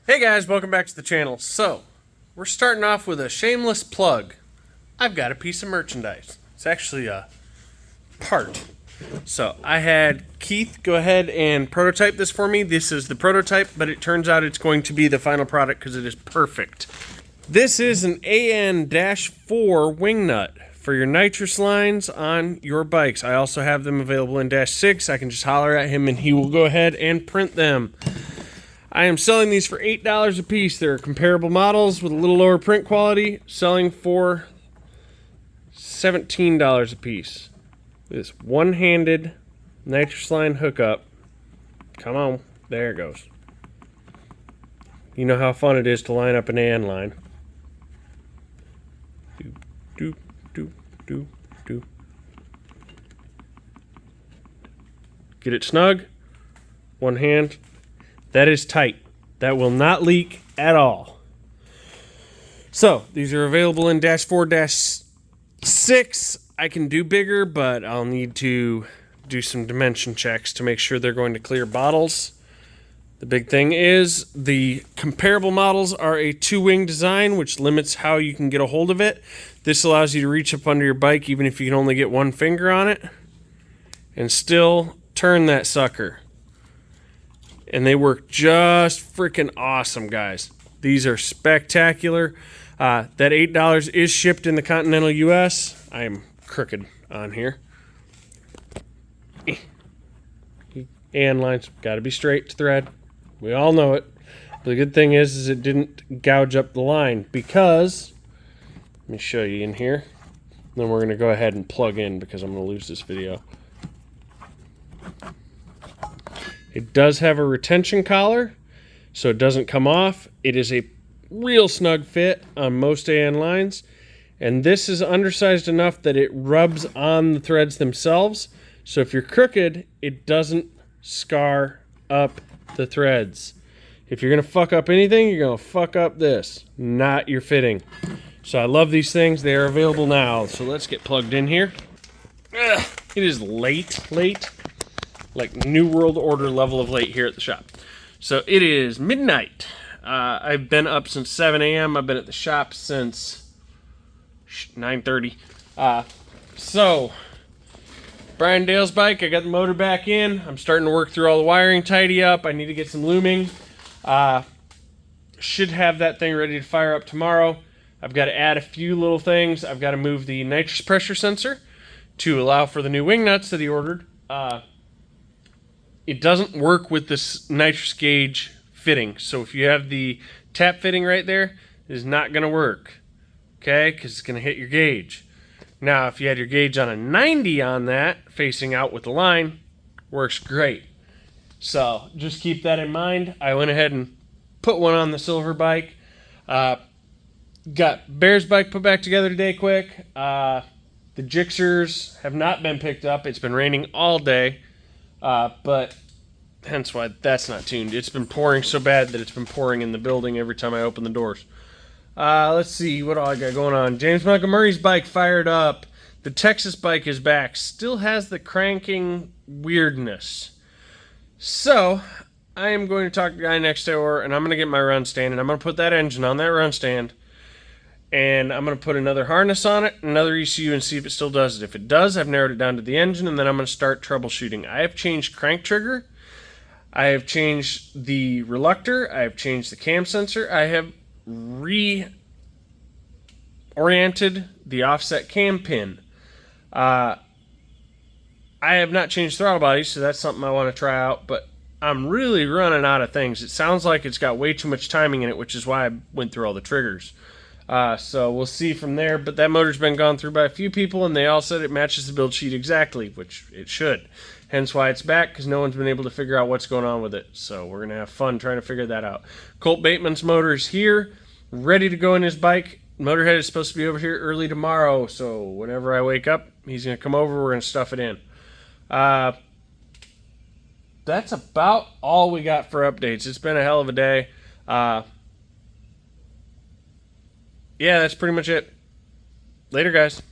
Hey guys, welcome back to the channel. So, we're starting off with a shameless plug. I've got a piece of merchandise. It's actually a part. So, I had Keith go ahead and prototype this for me. This is the prototype, but it turns out it's going to be the final product because it is perfect. This is an AN-4 wing nut for your nitrous lines on your bikes. I also have them available in -6. I can just holler at him and he will go ahead and print them. I am selling these for $8 a piece. They're comparable models with a little lower print quality, selling for $17 a piece. This one-handed nitrous line hookup. Come on, there it goes. You know how fun it is to line up an AN line. Do, do, do, do, do. Get it snug. One hand. That is tight. That will not leak at all. So, these are available in -4-6. I can do bigger, but I'll need to do some dimension checks to make sure they're going to clear bottles. The big thing is the comparable models are a two-wing design, which limits how you can get a hold of it. This allows you to reach up under your bike even if you can only get one finger on it and still turn that sucker. And they work just freaking awesome, guys. These are spectacular. That $8 is shipped in the continental U.S. I am crooked on here. And lines got to be straight to thread. We all know it. The good thing is it didn't gouge up the line because, let me show you in here. Then we're going to go ahead and plug in because I'm going to lose this video. It does have a retention collar, so it doesn't come off. It is a real snug fit on most AN lines, and this is undersized enough that it rubs on the threads themselves, so if you're crooked, it doesn't scar up the threads. If you're going to fuck up anything, you're going to fuck up this, not your fitting. So I love these things. They are available now, so let's get plugged in here. Ugh, it is late. Like New World Order level of late here at the shop. So it is midnight. I've been up since 7 a.m. I've been at the shop since 9:30. So, Brian Dale's bike, I got the motor back in. I'm starting to work through all the wiring, tidy up. I need to get some looming. Should have that thing ready to fire up tomorrow. I've got to add a few little things. I've got to move the nitrous pressure sensor to allow for the new wing nuts that he ordered. It doesn't work with this nitrous gauge fitting. So if you have the tap fitting right there, it is not going to work. Okay? Because it's going to hit your gauge. Now, if you had your gauge on a 90 on that, facing out with the line, works great. So just keep that in mind. I went ahead and put one on the silver bike. Got Bear's bike put back together today quick. The Gixxers have not been picked up. It's been raining all day. But hence why that's not tuned. It's been pouring so bad that it's been pouring in the building every time I open the doors. Let's see what all I got going on. James Montgomery's bike fired up. The Texas bike is back. Still has the cranking weirdness. So, I am going to talk to the guy next door, and I'm going to get my run stand, and I'm going to put that engine on that run stand, and I'm going to put another harness on it, another ECU, and see if it still does it. If it does, I've narrowed it down to the engine, and then I'm going to start troubleshooting. I have changed crank trigger. I have changed the reluctor. I have changed the cam sensor. I have reoriented the offset cam pin. I have not changed throttle body, so that's something I want to try out, but I'm really running out of things. It sounds like it's got way too much timing in it, which is why I went through all the triggers. So we'll see from there, but that motor's been gone through by a few people, and they all said it matches the build sheet exactly, which it should. Hence why it's back, because no one's been able to figure out what's going on with it. So we're going to have fun trying to figure that out. Colt Bateman's motor is here, ready to go in his bike. Motorhead is supposed to be over here early tomorrow, so whenever I wake up, he's going to come over, we're going to stuff it in. That's about all we got for updates. It's been a hell of a day. Yeah, that's pretty much it. Later, guys.